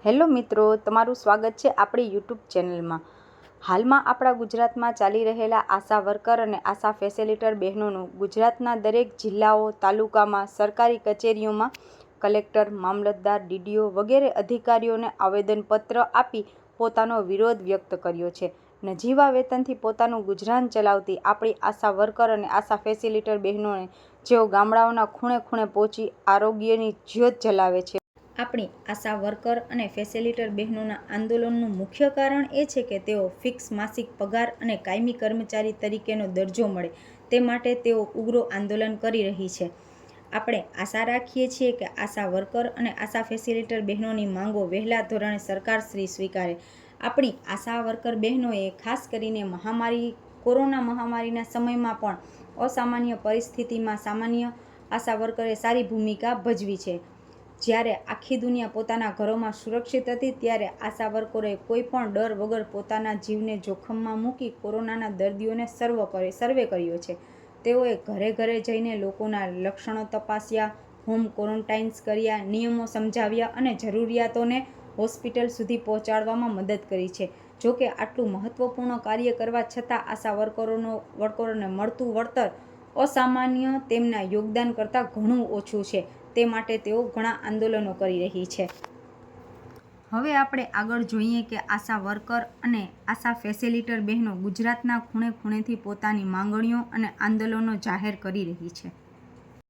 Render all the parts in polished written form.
Hello મિત્રો, તમારું સ્વાગત છે આપણી યુટ્યુબ ચેનલમાં। હાલમાં આપણા ગુજરાતમાં ચાલી રહેલા આશા વર્કર અને આશા ફેસિલિટર બહેનોનું ગુજરાતના દરેક જિલ્લાઓ તાલુકામાં સરકારી કચેરીઓમાં કલેક્ટર, મામલતદાર, ડીડીઓ વગેરે અધિકારીઓને આવેદનપત્ર આપી પોતાનો વિરોધ વ્યક્ત કર્યો છે। નજીવા વેતનથી પોતાનું ગુજરાન ચલાવતી આપણી આશા વર્કર અને આશા ફેસિલિટર બહેનોને જેઓ ગામડાઓના ખૂણે ખૂણે પહોંચી આરોગ્યની જ્યોત જલાવે છે। આપણી આશા વર્કર અને ફેસિલિટર બહેનોના આંદોલનનું મુખ્ય કારણ એ છે કે તેઓ ફિક્સ માસિક પગાર અને કાયમી કર્મચારી તરીકેનો દરજ્જો મળે તે માટે તેઓ ઉગ્ર આંદોલન કરી રહી છે। આપણે આશા રાખીએ છીએ કે આશા વર્કર અને આશા ફેસિલિટર બહેનોની માંગો વહેલા ધોરણે સરકારશ્રી સ્વીકારે। આપણી આશા વર્કર બહેનોએ ખાસ કરીને કોરોના મહામારીના સમયમાં પણ અસામાન્ય પરિસ્થિતિમાં સામાન્ય આશા વર્કરે સારી ભૂમિકા ભજવી છે। જ્યારે આખી દુનિયા પોતાના ઘરોમાં સુરક્ષિત હતી ત્યારે આશા વર્કરોએ કોઈ પણ ડર વગર પોતાના જીવને જોખમમાં મૂકી કોરોનાના દર્દીઓને સર્વે કર્યો છે। તેઓએ ઘરે ઘરે જઈને લોકોના લક્ષણો તપાસ્યા, હોમ ક્વોરન્ટાઇન્સ કર્યા, નિયમો સમજાવ્યા અને જરૂરિયાતોને હોસ્પિટલ સુધી પહોંચાડવામાં મદદ કરી છે। જોકે આટલું મહત્વપૂર્ણ કાર્ય કરવા છતાં આશા વર્કરોને મળતું વળતર અસામાન્ય તેમના યોગદાન કરતાં ઘણું ઓછું છે। તે માટે તેઓ ઘણા આંદોલનો કરી રહી છે। હવે આપણે આગળ જોઈએ કે આશા વર્કર અને આશા ફેસિલિટર બહેનો ગુજરાતના ખૂણે ખૂણેથી પોતાની માંગણીઓ અને આંદોલનો જાહેર કરી રહી છે।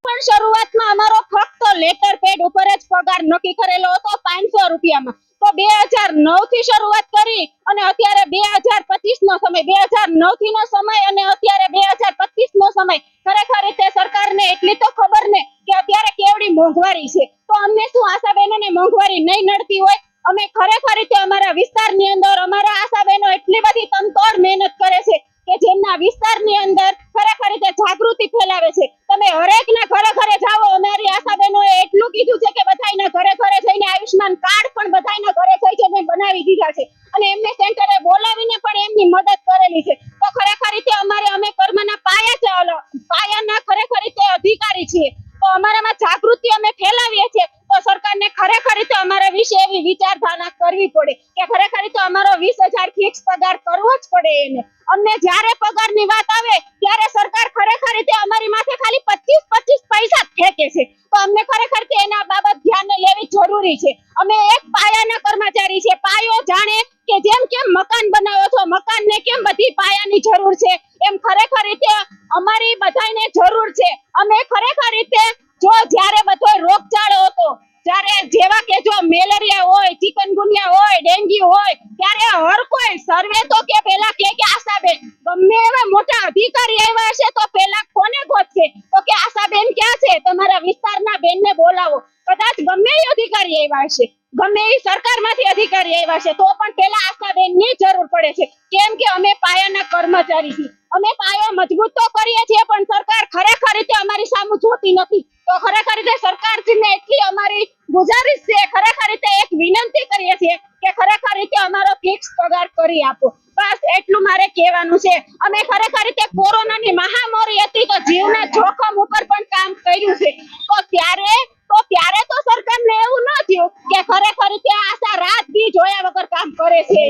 પણ શરૂઆતમાં અમારો ફક્ત લેટર પેડ ઉપર જ પગાર નક્કી કરેલો હતો 500 રૂપિયામાં। તો 2009 થી શરૂઆત કરી અને અત્યારે 2025 નો સમય, 2009 થી નો સમય અને અત્યારે 2025 નો સમય। ખરેખર રીતે સરકારને એટલી તો ખબર ને કે અત્યારે કેવડી મોંઘવારી છે, તો અમને શું આશા બહેનોને મોંઘવારી નહીં નડતી હોય? અમે ખરેખર રીતે અમારા વિસ્તારની અંદર અમારા આશા બહેનો એટલી બધી તનતોડ મહેનત કરે છે કે જેમના વિસ્તારની અંદર ખરેખર રીતે જાગૃતિ ફેલાવે છે। તમે હરેકના ઘરે ઘરે જાઓ, અમારી આશા બહેનોએ એટલું કીધું છે કે બધાયના ઘરે ઘરે જઈને આયુષ્માન કાર્ડ પણ બધાયના ઘરે જઈને બનાવી દીધા છે અને એમને સેન્ટરે બોલાવીને પણ એમની મદદ કરેલી છે। તો ખરેખર રીતે અમે કર્મના પાયાના ખરેખર રીતે અધિકારી છીએ, તો અમારામાં જાગૃતિ અમે ફેલાવીએ છીએ। તો સરકારને ખરેખર રીતે અમારા વિશે એવી વિચારધારા કરવી પડે કે ખરેખર રીતે અમારો 20,000 ફિક્સ પગાર કરવો જ પડે એને। અમને જ્યારે પગારની વાત આવે ત્યારે સરકાર ખરેખર રીતે અમારી માથે ખાલી 25 પૈસા ફેંકે છે, તો અમને ખરેખર રીતે એના બાબત ધ્યાને લેવી જરૂરી છે। અમે એક પાયાના કર્મચારી છે। પાયો જાણે કે જેમ કેમ મકાન બનાવો છો, મકાનને કેમ બધી પાયાની જરૂર છે, એમ ખરેખર રીતે અમારી બધાયને જરૂર છે। અમે ખરેખર રીતે જ્યારે બધો રોગચાળો હતો, જ્યારે જેવા કે જો મેલેરિયા હોય, ચિકનગુનિયા હોય, ડેન્ગ્યુ હોય, ત્યારે હર કોઈ સર્વે તો કે પેલા કે આશાબેન ગમે એવા મોટા અધિકારી આવ્યા છે તો પેલા કોને ગોતશે? તો કે આશાબેન ક્યાં છે? તમારા વિસ્તારના બેનને બોલાવો। કદાચ ગમે એ અધિકારી આવ્યા છે, ગમે એ સરકારમાંથી અધિકારી આવ્યા છે, તો પણ પેલા આશાબેનની જરૂર પડે છે। કેમ કે અમે પાયાના કર્મચારી છીએ, અમે પાયો મજબૂત તો કરીએ છીએ પણ સરકાર ખરેખર રીતે અમારી સામું જોતી નથી। તો ખરેખર રીતે સરકારશ્રીને એટલી અમારી ગુજારિશ છે, ખરેખર રીતે એક વિનંતી કરીએ છીએ કે ખરેખર રીતે અમારો ફિક્સ પગાર કરી આપો। બસ એટલું મારે કહેવાનું છે। અમે ખરેખર રીતે કોરોનાની મહામારી હતી તો જીવના જોખમ ઉપર પણ કામ કર્યું છે, તો ત્યારે તો સરકારને એવું ન થયું કે ખરેખર રીતે આશા રાત દી જોયા વગર કામ કરે છે।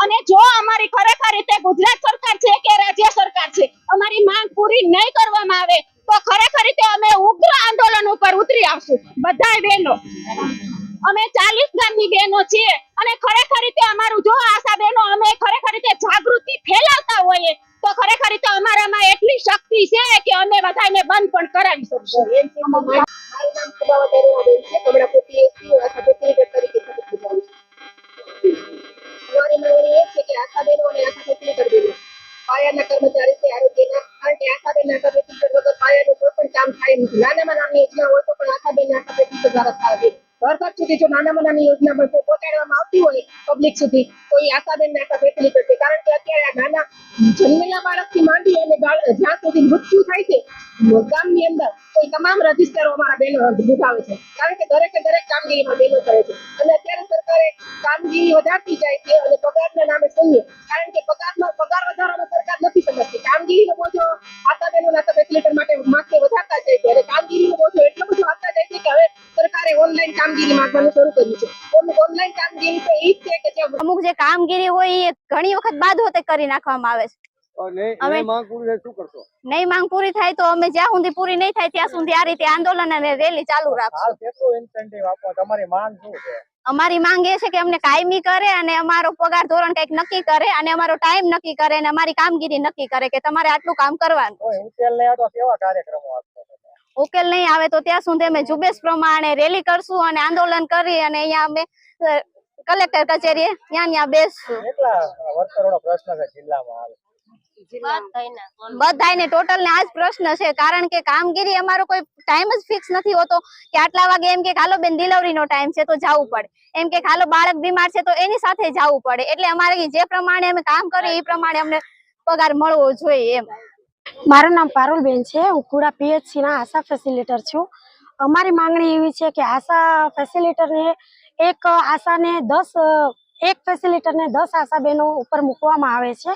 અને જો અમારી ખરેખર રીતે ગુજરાત સરકાર છે કે રાજ્ય સરકાર છે, અમારી માંગ પૂરી નહીં કરવામાં આવે તો ખરેખર રીતે અમે ઉગ્ર આંદોલન ઉપર ઉતરી આવશું। બધાય બહેનો, અમે 40 ગામની બહેનો છીએ અને ખરેખર રીતે અમારું જો આશા બહેનો અમે ખરેખર રીતે જાગૃતિ ફેલાવતા હોઈએ તો ખરેખર રીતે અમારામાં એટલી શક્તિ છે કે અમે બધાને બંધ પણ કરાવી શકશું। પાયાના કર્મચારી છે આરોગ્યના, કારણ કે આશાબેનના ફેસિલિટર વગર પાયાનું કોઈ પણ કામ થાય નથી। નાનામાં નાની યોજના હોય તો પણ આશાબેનના ફેસિલિટર દ્વારા થાય છે। ઘર ઘર સુધી જો નાનામાં નાની યોજના પહોંચાડવામાં આવતી હોય પબ્લિક સુધી તો એ આશાબેનના ફેસિલિટર છે। કારણ કે અત્યારે આ નાના જન્મેલા બાળકથી માંડી અને જ્યાં સુધી મૃત્યુ થાય છે ગામની અંદર, તો એ તમામ રજીસ્ટરો અમારા બહેનો નિભાવે છે। કારણ કે દરેક કામગીરીમાં બહેનો કરે છે અને અત્યારે સરકારે કામગીરી વધારતી જાય છે અને પગારના નામે શૂન્ય। કારણ કે પગાર વધારવામાં સરકાર નથી સમજતી, કામગીરીનો બોજો આશા બહેનોના ફેસિલિટર માટે વધારતા જાય છે અને કામગીરીનો બોજો એટલો બધો આપતા જાય છે કે હવે સરકારે ઓનલાઈન કામગીરી માંગવાનું શરૂ કર્યું છે. ઓનલાઈન કામગીરી તો ઈ જ છે કે જે અમુક જે કામગીરી હોય એ ઘણી વખત બાદ હોતે કરી નાખવામાં આવે છે. નહીં માંગ પૂરી થાય શું કરશો? નહીં માંગ પૂરી થાય તો અમે જ્યાં સુધી પૂરી નહીં થાય ત્યાં સુધી આ રીતે આંદોલન અને રેલી ચાલુ રાખશું. હાલ કેટલું ઇન્સેન્ટિવ આપો? તમારી માંગ શું છે? અમારી માંગ એ છે કે અમને કાયમી કરે અને અમારો પગાર ધોરણ કંઈક નક્કી કરે અને અમારો ટાઈમ નક્કી કરે અને અમારી કામગીરી નક્કી કરે કે તમારે આટલું કામ કરવાનું. કોઈ ઉકેલ નહીં આવે તો કેવા કાર્યક્રમો આપશો? ઉકેલ નહીં આવે તો ત્યાં સુધી અમે ઝુંબેશ પ્રમાણે રેલી કરશું અને આંદોલન કરી અને અહીંયા અમે કલેક્ટર કચેરીએ ત્યાં બેસશું. કેટલા વર્કરોનો પ્રશ્ન છે જિલ્લામાં હાલ? બધાને ટોટલ ને આ જ પ્રશ્ન છે, કારણ કે કામગીરી અમારો કોઈ ટાઈમ જ ફિક્સ નથી હોતો કે આટલા વાગે એમ કે હાલો બેન ડિલિવરી નો ટાઈમ છે તો જવું પડે, એમ કે હાલો બાળક બીમાર છે તો એની સાથે જવું પડે. એટલે અમારે જે પ્રમાણે અમે કામ કરીએ એ પ્રમાણે અમને પગાર મળવો જોઈએ એમ. મારું નામ પારુલબેન છે. હું કુડા પીએચસી ના આશા ફેસિલિટર છું. અમારી માંગણી એવી છે કે આશા ફેસિલિટરને એક ફેસિલિટરને 10 આશા બહેનો ઉપર મૂકવામાં આવે છે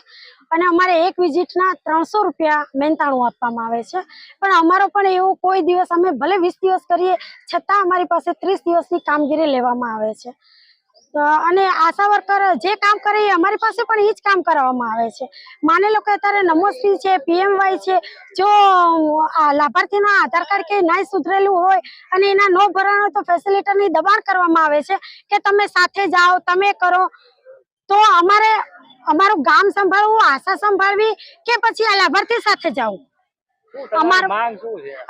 અને અમારે એક વિઝિટના 300 રૂપિયા મહેનતાણું આપવામાં આવે છે. પણ અમારો પણ એવું કોઈ દિવસ અમે ભલે 20 દિવસ કરીએ છતાં અમારી પાસે 30 દિવસની કામગીરી લેવામાં આવે છે. અને આશા વર્કર જે કામ કરે એ અમારી પાસે પણ એ જ કામ કરાવવામાં આવે છે. માની લો કે અત્યારે નમોશ્રી છે, પીએમવાય છે, જો લાભાર્થીના આધાર કાર્ડ કે નહીં સુધરેલું હોય અને એના ન ભરાણ હોય તો ફેસિલિટરની દબાણ કરવામાં આવે છે કે તમે સાથે જાઓ, તમે કરો. તો અમારું ગામ સંભાળવું, આશા સંભાળવી કે પછી આ લાભાર્થી સાથે જવું,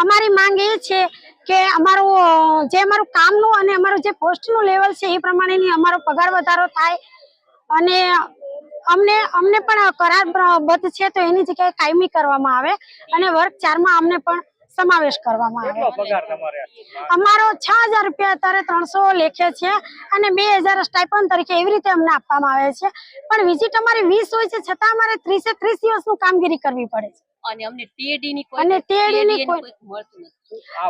અમારી માંગ એ છે કે અમારું કામનું અને અમારું જે પોસ્ટનું લેવલ છે એ પ્રમાણેની અમારો પગાર વધારો થાય અને અમને પણ કરારબદ્ધ છે તો એની જગ્યાએ કાયમી કરવામાં આવે અને વર્ગ 4 માં અમને પણ સમાવેશ કરવામાં આવે. અમારો 6000 રૂપિયા અત્યારે 300 લેખે છે અને 2000 સ્ટાઇપન્ડ તરીકે એવી રીતે અમને આપવામાં આવે છે. પણ વિઝિટ અમારી 20 હોય છે છતાં અમારે 30 દિવસનું કામગીરી કરવી પડે છે. અને અમને ટીએડી ની કોઈ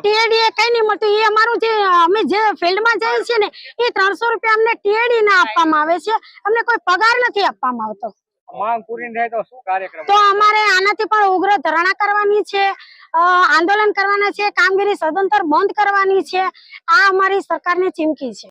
ટીએડી એ કઈ નહીં મળતું. એ અમારું જે અમે જે ફિલ્ડમાં જઈએ છીએ ને એ 300 રૂપિયા અમને ટીએડી ના આપવામાં આવે છે, અમને કોઈ પગાર નથી આપવામાં આવતો. માંગ પૂરી થાય તો શું કાર્યક્રમ? તો અમારે આનાથી પણ ઉગ્ર ધરણા કરવાની છે, આંદોલન કરવાના છે, કામગીરી સદંતર બંધ કરવાની છે. આ અમારી સરકારની ચીમકી છે.